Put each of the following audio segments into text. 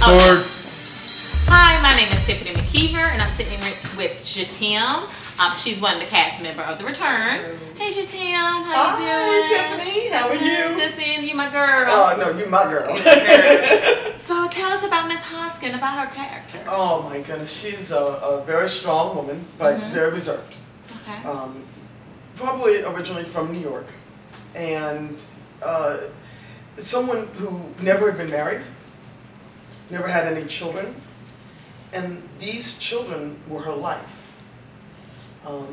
Record. Hi, my name is Tiffany McKeever, and I'm sitting with Jatim. She's one of the cast member of The Return. Hey, Jatim, how you doing? Hi, Tiffany. How are you? Good seeing you, my girl. Oh, no, you my girl. So tell us about Miss Hoskins, about her character. Oh, my goodness. She's a very strong woman, but very reserved. Okay. Probably originally from New York. And someone who never had been married, never had any children. And these children were her life.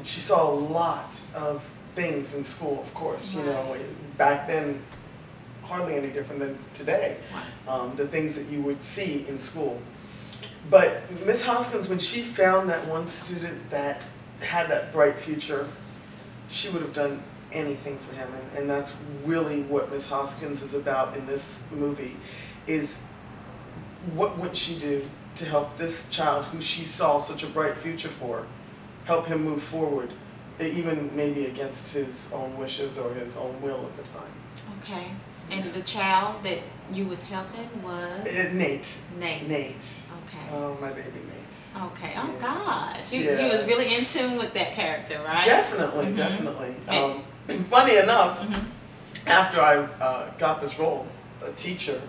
She saw a lot of things in school, of course. Right. You know, back then, hardly any different than today. Right. The things that you would see in school. But Miss Hoskins, when she found that one student that had that bright future, she would have done anything for him. And that's really what Miss Hoskins is about in this movie, is what would she do to help this child who she saw such a bright future for, help him move forward, even maybe against his own wishes or his own will at the time. Okay. And the child that you was helping was? Nate. Nate. Nate. Okay. Oh, my baby Nate. Okay. Oh, Yeah. gosh. You Yeah. was really in tune with that character, right? Definitely, definitely. Funny enough, after I got this role as a teacher,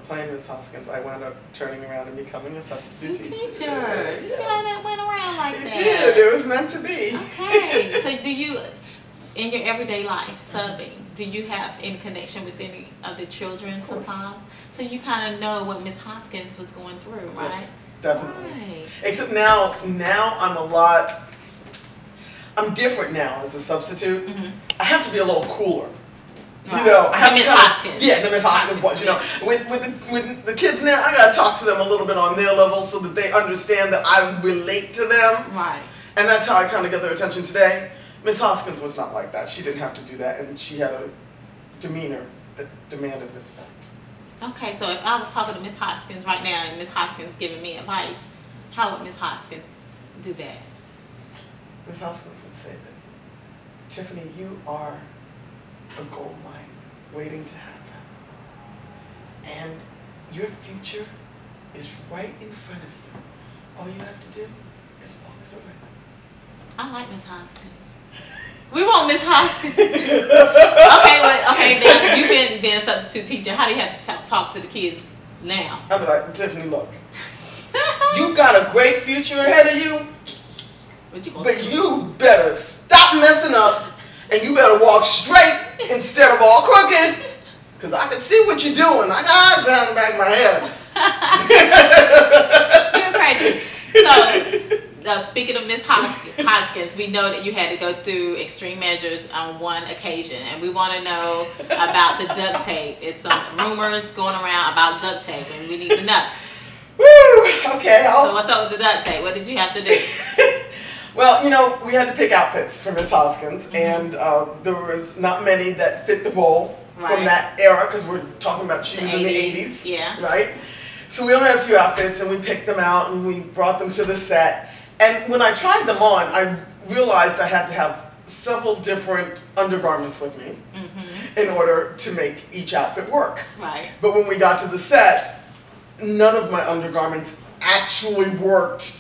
playing Miss Hoskins, I wound up turning around and becoming a substitute teacher. Yeah. You see how that went around like It that? did. It was meant to be. Okay. So do you, in your everyday life, subbing, do you have any connection with any of the children sometimes? So you kind of know what Miss Hoskins was going through, right? Yes, definitely. Right. Except now I'm different now as a substitute. I have to be a little cooler. Right. You know, I have Miss to kind of, Hoskins. yeah, the Miss Hoskins was. You know, with the kids now, I gotta talk to them a little bit on their level so that they understand that I relate to them. Right. And that's how I kind of get their attention today. Miss Hoskins was not like that. She didn't have to do that, and she had a demeanor that demanded respect. Okay, so if I was talking to Miss Hoskins right now and Miss Hoskins giving me advice, how would Miss Hoskins do that? Miss Hoskins would say that, Tiffany, you are a gold mine waiting to happen. And your future is right in front of you. All you have to do is walk through it. I like Miss Hoskins. We want Miss Hoskins. Okay, now you've been a substitute teacher. How do you have to talk to the kids now? I'll be like, Tiffany, look, you got a great future ahead of you, but you better stop messing up and you better walk straight instead of all crooked, because I can see what you're doing. I got eyes behind the back of my head. You're crazy. So, speaking of Miss Hoskins, we know that you had to go through extreme measures on one occasion, and we want to know about the duct tape. It's some rumors going around about duct tape, and we need to know. Woo! Okay. So what's up with the duct tape? What did you have to do? Well, you know, we had to pick outfits for Miss Hoskins, and there was not many that fit the role from that era, because we're talking about she was in the 80s, yeah. Right? So we only had a few outfits, and we picked them out, and we brought them to the set. And when I tried them on, I realized I had to have several different undergarments with me in order to make each outfit work. Right. But when we got to the set, none of my undergarments actually worked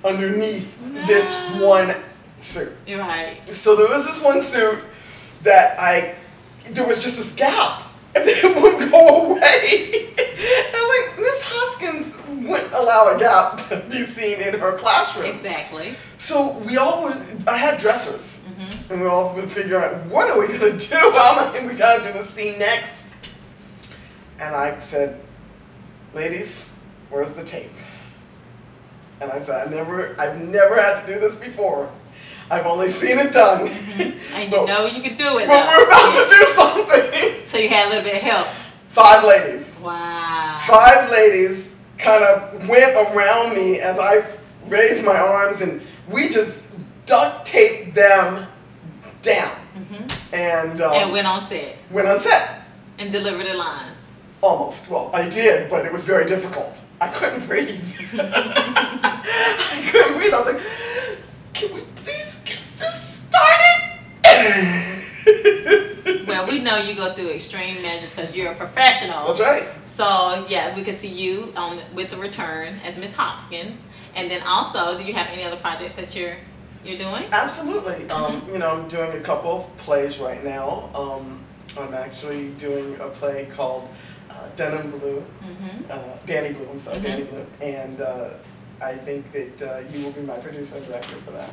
underneath this one suit. Right. So there was this one suit that there was just this gap, and it wouldn't go away. I was like, Miss Hoskins wouldn't allow a gap to be seen in her classroom. Exactly. So I had dressers, and we all would figure out, what are we gonna do? We gotta do the scene next. And I said, ladies, where's the tape? And I said, I've never had to do this before. I've only seen it done. And you know you can do it. But we're about to do something. So you had a little bit of help. 5 ladies. Wow. 5 ladies kind of went around me as I raised my arms, and we just duct taped them down. And went on set. Went on set. And delivered the lines. Almost. Well, I did, but it was very difficult. I couldn't breathe. I couldn't breathe. I was like, can we please get this started? Well, we know you go through extreme measures because you're a professional. That's right. So yeah, we could see you with The Return as Miss Hoskins, and then also, do you have any other projects that you're doing? Absolutely. You know, I'm doing a couple of plays right now. I'm actually doing a play called Denim Blue, Danny Blue. I'm sorry, Danny Blue, and I think that you will be my producer and director for that.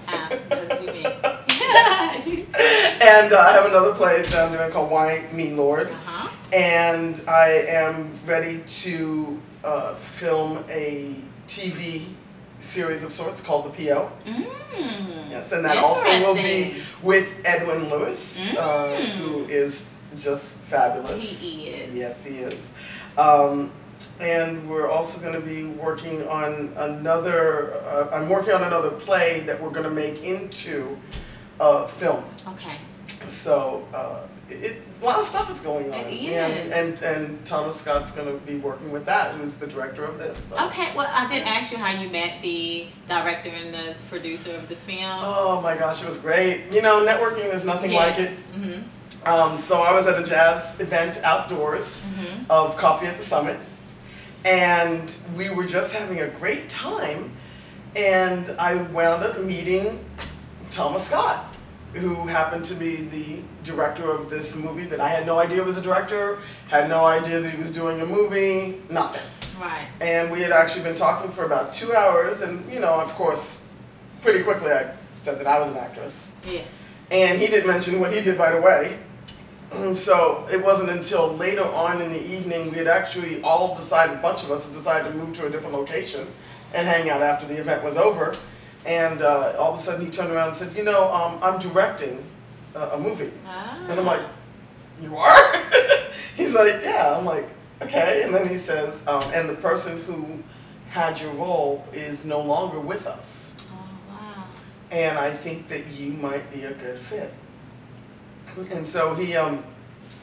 That's me. And I have another play that I'm doing called Why Me Lord, and I am ready to film a TV series of sorts called The P.O. Yes, and that also will be with Edwin Lewis, who is just fabulous. He is. Yes, he is. And we're also going to be working on another, I'm working on another play that we're going to make into film. Okay. So, a lot of stuff is going on. It is. And Thomas Scott's going to be working with that, who's the director of this. So. Okay, well, I did ask you how you met the director and the producer of this film. Oh my gosh, it was great. You know, networking is nothing like it. So I was at a jazz event outdoors of Coffee at the Summit, and we were just having a great time, and I wound up meeting Thomas Scott, who happened to be the director of this movie that I had no idea was a director, had no idea that he was doing a movie, nothing. Right. And we had actually been talking for about 2 hours, and you know, of course, pretty quickly I said that I was an actress. Yes. And he didn't mention what he did right away. So it wasn't until later on in the evening we had actually all decided, a bunch of us had decided to move to a different location and hang out after the event was over. And all of a sudden he turned around and said, you know, I'm directing a movie. And I'm like, you are? He's like, yeah. I'm like, okay. And then he says, and the person who had your role is no longer with us. Oh, wow. And I think that you might be a good fit. And so he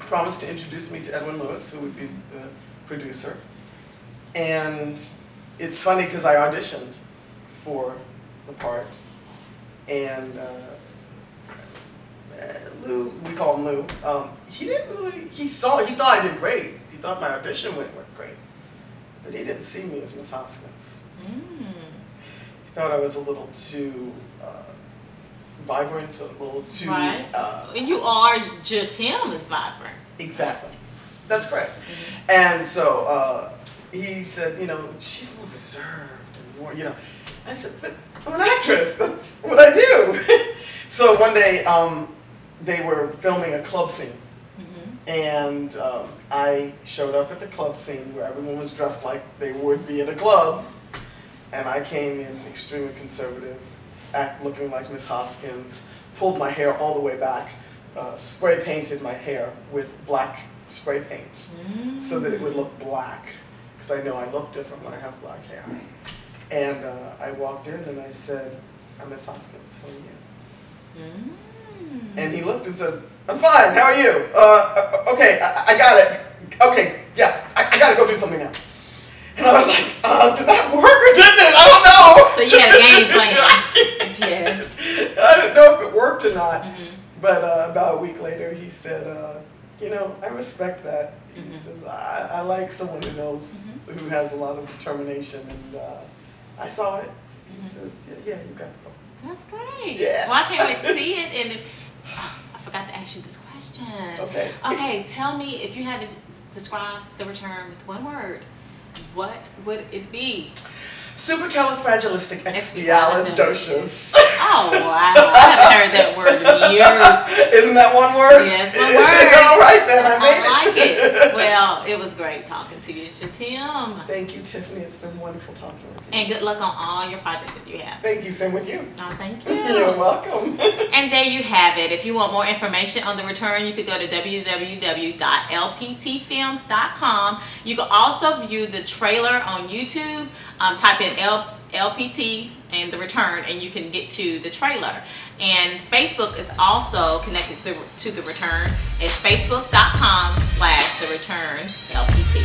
promised to introduce me to Edwin Lewis, who would be the producer. And it's funny because I auditioned for the part, and Lou, we call him Lou, he didn't really, he thought I did great. He thought my audition went great. But he didn't see me as Miss Hoskins. He thought I was a little too vibrant, a little too... Right. And you are, Tim is vibrant. Exactly. That's correct. And so he said, you know, she's more reserved and more, you know. I said, but I'm an actress. That's what I do. So one day they were filming a club scene. And I showed up at the club scene where everyone was dressed like they would be at a club. And I came in extremely conservative, looking like Miss Hoskins, pulled my hair all the way back, spray painted my hair with black spray paint so that it would look black, because I know I look different when I have black hair. And I walked in and I said, I'm Miss Hoskins, how are you? And he looked and said, I'm fine, how are you? Okay, I got it. Okay, yeah, I gotta go do something now. And I was like, did that work or didn't it? I don't know. So you had a game plan. Yes. I didn't know if it worked or not. But about a week later, he said, you know, I respect that. He says, I like someone who knows, who has a lot of determination. And I saw it. He says, yeah, you got to go. That's great. Yeah. Well, I can't wait to see it. And I forgot to ask you this question. Okay. Okay, tell me, if you had to describe The Return with one word, what would it be? Supercalifragilisticexpialidocious. Oh, wow. I haven't heard that word in years. Isn't that one word? Yes, one word. All right, then. I made it. I like it. Well, it was great talking to you, Tim. Thank you, Tiffany. It's been wonderful talking with you. And good luck on all your projects that you have. Thank you. Same with you. Oh, thank you. You're welcome. And there you have it. If you want more information on The Return, you could go to www.lptfilms.com. You can also view the trailer on YouTube. Type in LPT and The Return, and you can get to the trailer. And Facebook is also connected to The Return. It's facebook.com/The Return LPT.